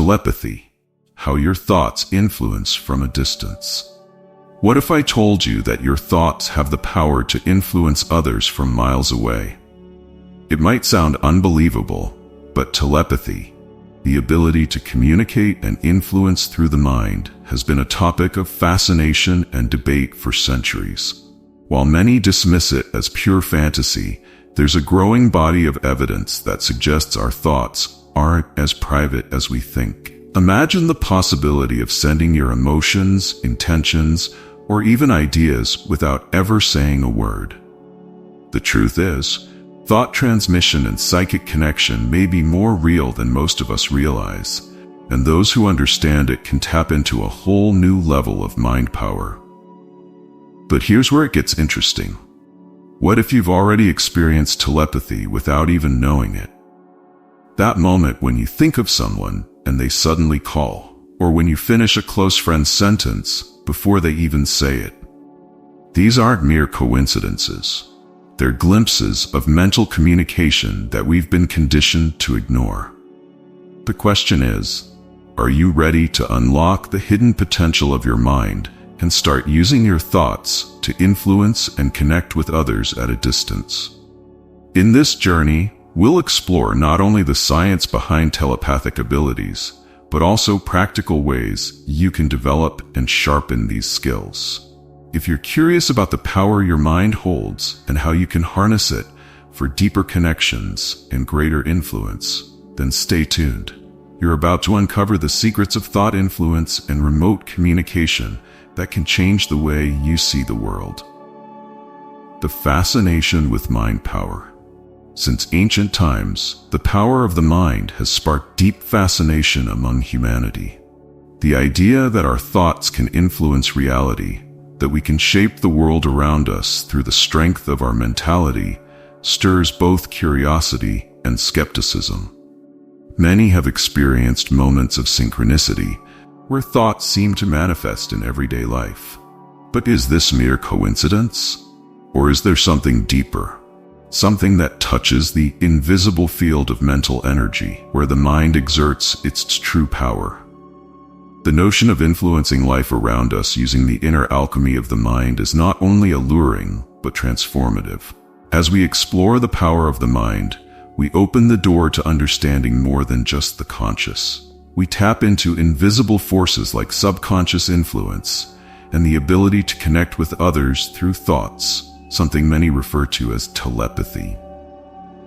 Telepathy, how your thoughts influence from a distance. What if I told you that your thoughts have the power to influence others from miles away? It might sound unbelievable, but telepathy, the ability to communicate and influence through the mind, has been a topic of fascination and debate for centuries. While many dismiss it as pure fantasy, there's a growing body of evidence that suggests our thoughts aren't as private as we think. Imagine the possibility of sending your emotions, intentions, or even ideas without ever saying a word. The truth is, thought transmission and psychic connection may be more real than most of us realize, and those who understand it can tap into a whole new level of mind power. But here's where it gets interesting. What if you've already experienced telepathy without even knowing it? That moment when you think of someone and they suddenly call, or when you finish a close friend's sentence before they even say it. These aren't mere coincidences. They're glimpses of mental communication that we've been conditioned to ignore. The question is, are you ready to unlock the hidden potential of your mind and start using your thoughts to influence and connect with others at a distance? In this journey, we'll explore not only the science behind telepathic abilities, but also practical ways you can develop and sharpen these skills. If you're curious about the power your mind holds and how you can harness it for deeper connections and greater influence, then stay tuned. You're about to uncover the secrets of thought influence and remote communication that can change the way you see the world. The fascination with mind power. Since ancient times, the power of the mind has sparked deep fascination among humanity. The idea that our thoughts can influence reality, that we can shape the world around us through the strength of our mentality, stirs both curiosity and skepticism. Many have experienced moments of synchronicity, where thoughts seem to manifest in everyday life. But is this mere coincidence? Or is there something deeper? Something that touches the invisible field of mental energy, where the mind exerts its true power. The notion of influencing life around us using the inner alchemy of the mind is not only alluring, but transformative. As we explore the power of the mind, we open the door to understanding more than just the conscious. We tap into invisible forces like subconscious influence and the ability to connect with others through thoughts, something many refer to as telepathy.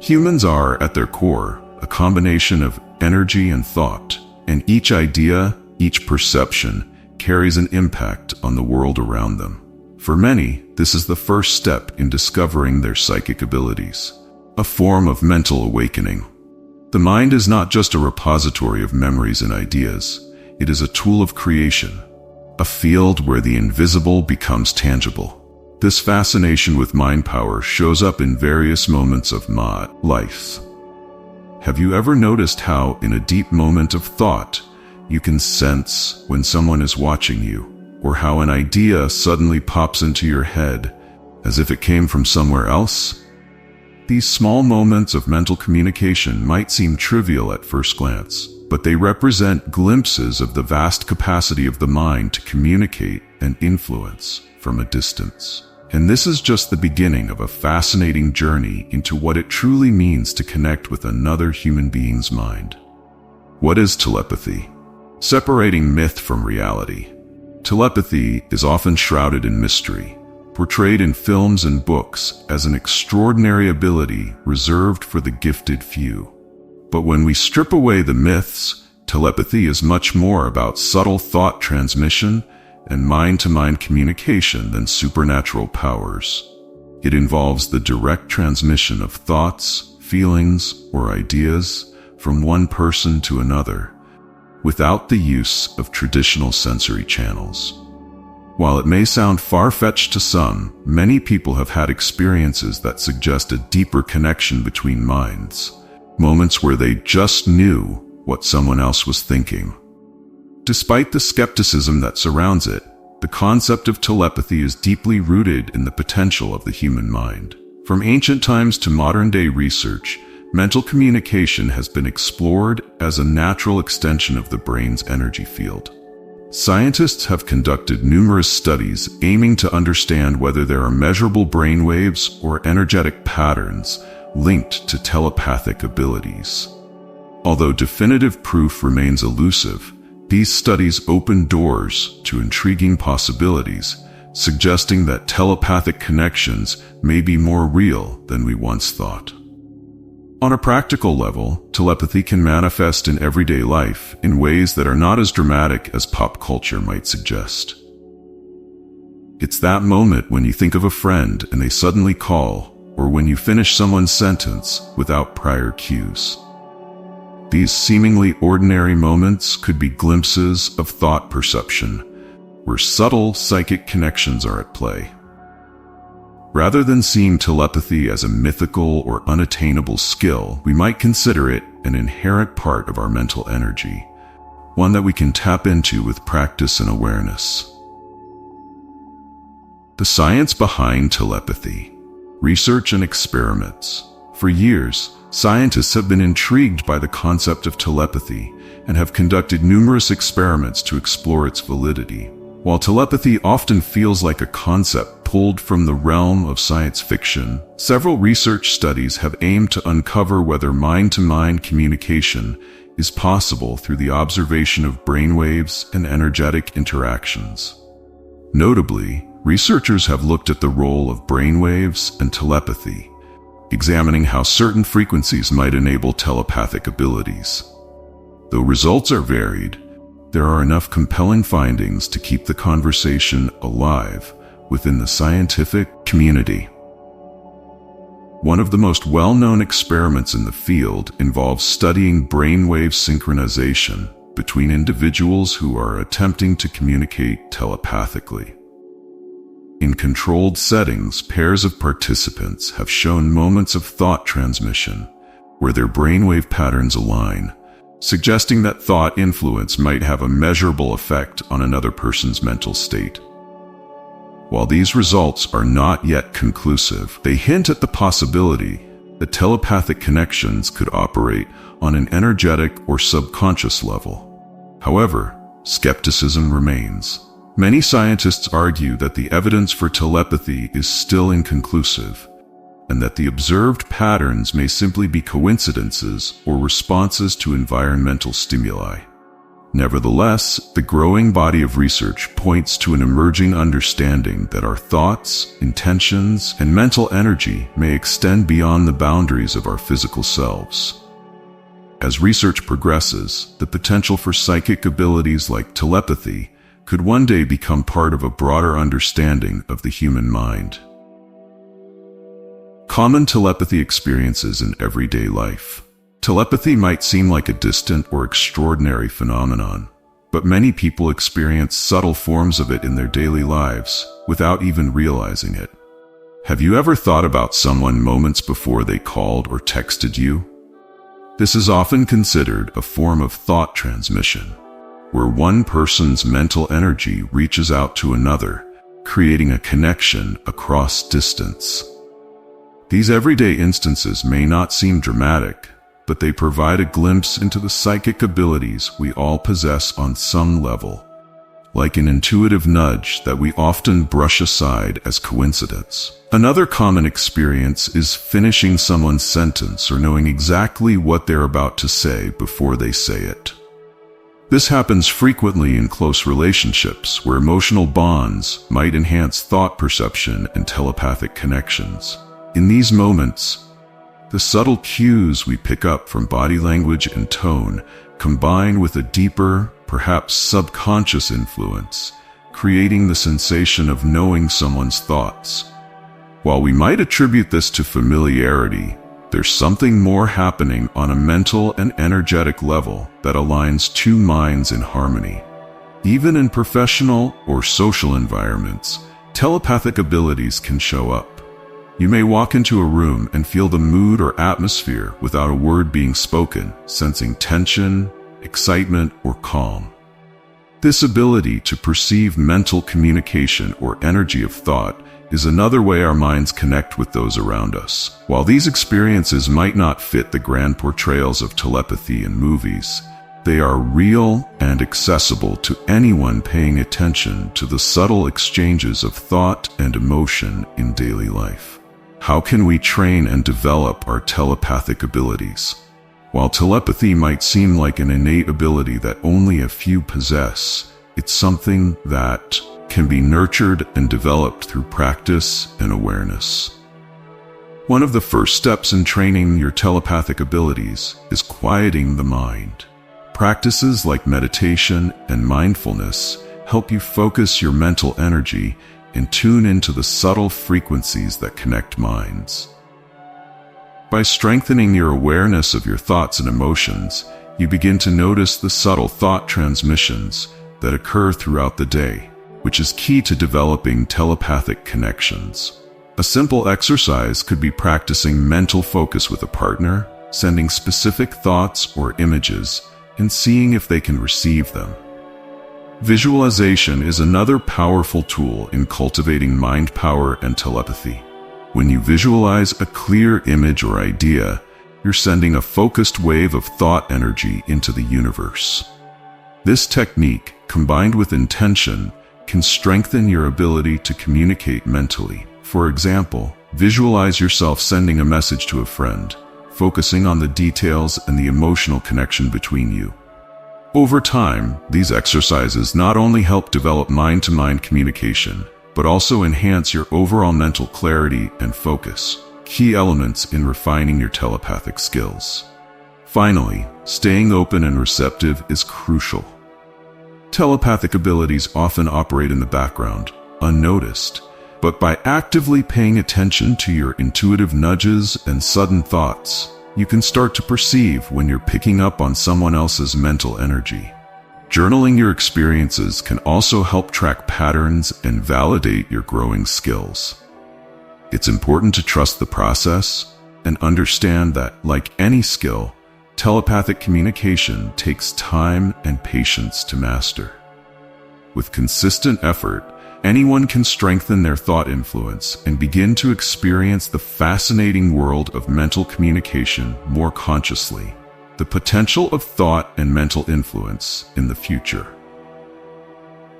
Humans are, at their core, a combination of energy and thought, and each idea, each perception, carries an impact on the world around them. For many, this is the first step in discovering their psychic abilities, a form of mental awakening. The mind is not just a repository of memories and ideas, it is a tool of creation, a field where the invisible becomes tangible. This fascination with mind power shows up in various moments of life. Have you ever noticed how, in a deep moment of thought, you can sense when someone is watching you, or how an idea suddenly pops into your head as if it came from somewhere else? These small moments of mental communication might seem trivial at first glance, but they represent glimpses of the vast capacity of the mind to communicate and influence from a distance. And this is just the beginning of a fascinating journey into what it truly means to connect with another human being's mind. What is telepathy? Separating myth from reality. Telepathy is often shrouded in mystery, portrayed in films and books as an extraordinary ability reserved for the gifted few. But when we strip away the myths, telepathy is much more about subtle thought transmission and mind-to-mind communication than supernatural powers. It involves the direct transmission of thoughts, feelings, or ideas from one person to another, without the use of traditional sensory channels. While it may sound far-fetched to some, many people have had experiences that suggest a deeper connection between minds, moments where they just knew what someone else was thinking. Despite the skepticism that surrounds it, the concept of telepathy is deeply rooted in the potential of the human mind. From ancient times to modern-day research, Mental communication has been explored as a natural extension of the brain's energy field. Scientists have conducted numerous studies aiming to understand whether there are measurable brainwaves or energetic patterns linked to telepathic abilities. Although definitive proof remains elusive, these studies open doors to intriguing possibilities, suggesting that telepathic connections may be more real than we once thought. On a practical level, telepathy can manifest in everyday life in ways that are not as dramatic as pop culture might suggest. It's that moment when you think of a friend and they suddenly call, or when you finish someone's sentence without prior cues. These seemingly ordinary moments could be glimpses of thought perception, where subtle psychic connections are at play. Rather than seeing telepathy as a mythical or unattainable skill, we might consider it an inherent part of our mental energy, one that we can tap into with practice and awareness. The science behind telepathy. Research and experiments. For years, scientists have been intrigued by the concept of telepathy and have conducted numerous experiments to explore its validity. While telepathy often feels like a concept pulled from the realm of science fiction, several research studies have aimed to uncover whether mind-to-mind communication is possible through the observation of brainwaves and energetic interactions. Notably, researchers have looked at the role of brainwaves and telepathy, examining how certain frequencies might enable telepathic abilities. Though results are varied, there are enough compelling findings to keep the conversation alive within the scientific community. One of the most well-known experiments in the field involves studying brainwave synchronization between individuals who are attempting to communicate telepathically. In controlled settings, pairs of participants have shown moments of thought transmission where their brainwave patterns align, suggesting that thought influence might have a measurable effect on another person's mental state. While these results are not yet conclusive, they hint at the possibility that telepathic connections could operate on an energetic or subconscious level. However, skepticism remains. Many scientists argue that the evidence for telepathy is still inconclusive, and that the observed patterns may simply be coincidences or responses to environmental stimuli. Nevertheless, the growing body of research points to an emerging understanding that our thoughts, intentions, and mental energy may extend beyond the boundaries of our physical selves. As research progresses, the potential for psychic abilities like telepathy could one day become part of a broader understanding of the human mind. Common telepathy experiences in everyday life. Telepathy might seem like a distant or extraordinary phenomenon, but many people experience subtle forms of it in their daily lives without even realizing it. Have you ever thought about someone moments before they called or texted you? This is often considered a form of thought transmission, where one person's mental energy reaches out to another, creating a connection across distance. These everyday instances may not seem dramatic, but they provide a glimpse into the psychic abilities we all possess on some level, like an intuitive nudge that we often brush aside as coincidence. Another common experience is finishing someone's sentence or knowing exactly what they're about to say before they say it. This happens frequently in close relationships where emotional bonds might enhance thought perception and telepathic connections. In these moments, the subtle cues we pick up from body language and tone combine with a deeper, perhaps subconscious influence, creating the sensation of knowing someone's thoughts. While we might attribute this to familiarity, there's something more happening on a mental and energetic level that aligns two minds in harmony. Even in professional or social environments, telepathic abilities can show up. You may walk into a room and feel the mood or atmosphere without a word being spoken, sensing tension, excitement, or calm. This ability to perceive mental communication or energy of thought is another way our minds connect with those around us. While these experiences might not fit the grand portrayals of telepathy in movies, they are real and accessible to anyone paying attention to the subtle exchanges of thought and emotion in daily life. How can we train and develop our telepathic abilities? While telepathy might seem like an innate ability that only a few possess, it's something that can be nurtured and developed through practice and awareness. One of the first steps in training your telepathic abilities is quieting the mind. Practices like meditation and mindfulness help you focus your mental energy and tune into the subtle frequencies that connect minds. By strengthening your awareness of your thoughts and emotions, you begin to notice the subtle thought transmissions that occur throughout the day, which is key to developing telepathic connections. A simple exercise could be practicing mental focus with a partner, sending specific thoughts or images, and seeing if they can receive them. Visualization is another powerful tool in cultivating mind power and telepathy. When you visualize a clear image or idea, you're sending a focused wave of thought energy into the universe. This technique, combined with intention, can strengthen your ability to communicate mentally. For example, visualize yourself sending a message to a friend, focusing on the details and the emotional connection between you. Over time, these exercises not only help develop mind-to-mind communication, but also enhance your overall mental clarity and focus, key elements in refining your telepathic skills. Finally, staying open and receptive is crucial. Telepathic abilities often operate in the background, unnoticed, but by actively paying attention to your intuitive nudges and sudden thoughts, you can start to perceive when you're picking up on someone else's mental energy. Journaling your experiences can also help track patterns and validate your growing skills. It's important to trust the process and understand that, like any skill, telepathic communication takes time and patience to master. With consistent effort, anyone can strengthen their thought influence and begin to experience the fascinating world of mental communication more consciously. The potential of thought and mental influence in the future.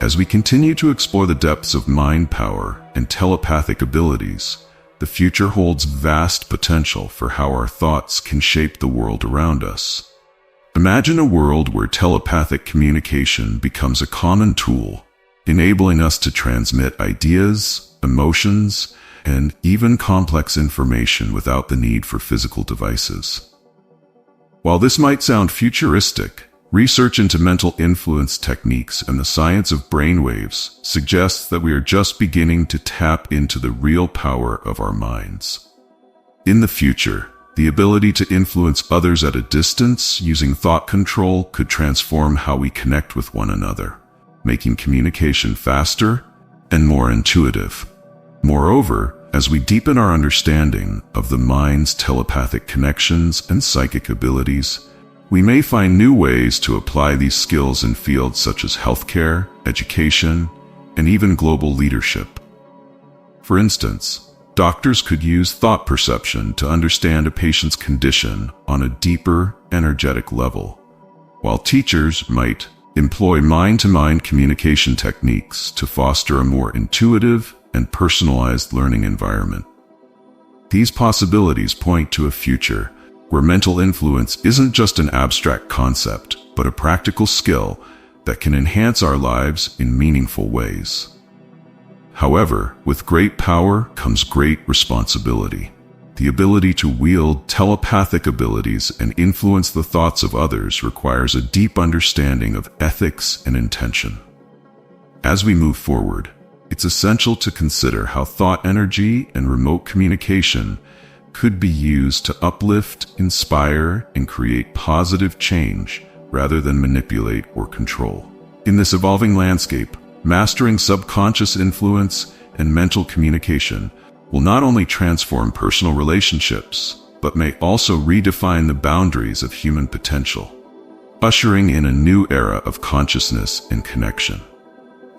As we continue to explore the depths of mind power and telepathic abilities, the future holds vast potential for how our thoughts can shape the world around us. Imagine a world where telepathic communication becomes a common tool, enabling us to transmit ideas, emotions, and even complex information without the need for physical devices. While this might sound futuristic, research into mental influence techniques and the science of brainwaves suggests that we are just beginning to tap into the real power of our minds. In the future, the ability to influence others at a distance using thought control could transform how we connect with one another, making communication faster and more intuitive. Moreover, as we deepen our understanding of the mind's telepathic connections and psychic abilities, we may find new ways to apply these skills in fields such as healthcare, education, and even global leadership. For instance, doctors could use thought perception to understand a patient's condition on a deeper, energetic level, while teachers might employ mind-to-mind communication techniques to foster a more intuitive and personalized learning environment. These possibilities point to a future where mental influence isn't just an abstract concept, but a practical skill that can enhance our lives in meaningful ways. However, with great power comes great responsibility. The ability to wield telepathic abilities and influence the thoughts of others requires a deep understanding of ethics and intention. As we move forward, it's essential to consider how thought energy and remote communication could be used to uplift, inspire, and create positive change rather than manipulate or control. In this evolving landscape, mastering subconscious influence and mental communication will not only transform personal relationships, but may also redefine the boundaries of human potential. ushering in a new era of consciousness and connection.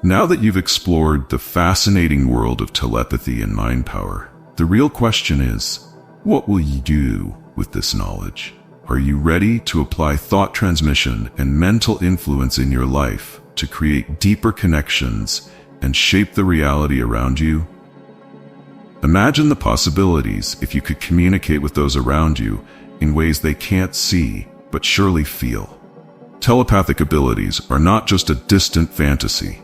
Now that you've explored the fascinating world of telepathy and mind power, the real question is, what will you do with this knowledge? Are you ready to apply thought transmission and mental influence in your life to create deeper connections and shape the reality around you? Imagine the possibilities if you could communicate with those around you in ways they can't see but surely feel. Telepathic abilities are not just a distant fantasy.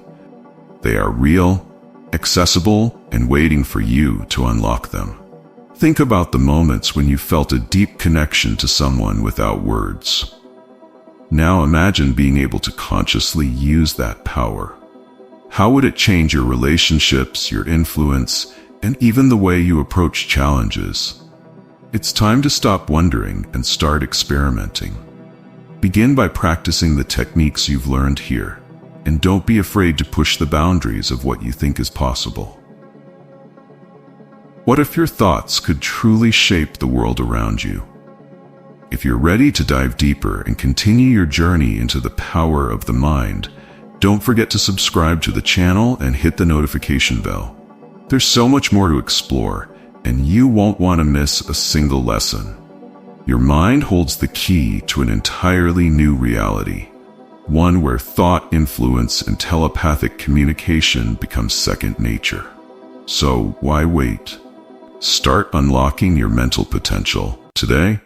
They are real, accessible, and waiting for you to unlock them. Think about the moments when you felt a deep connection to someone without words. Now imagine being able to consciously use that power. How would it change your relationships, your influence, and even the way you approach challenges? It's time to stop wondering and start experimenting. Begin by practicing the techniques you've learned here, and don't be afraid to push the boundaries of what you think is possible. What if your thoughts could truly shape the world around you? If you're ready to dive deeper and continue your journey into the power of the mind, don't forget to subscribe to the channel and hit the notification bell. There's so much more to explore, and you won't want to miss a single lesson. Your mind holds the key to an entirely new reality, one where thought, influence, and telepathic communication become second nature. So why wait? Start unlocking your mental potential today.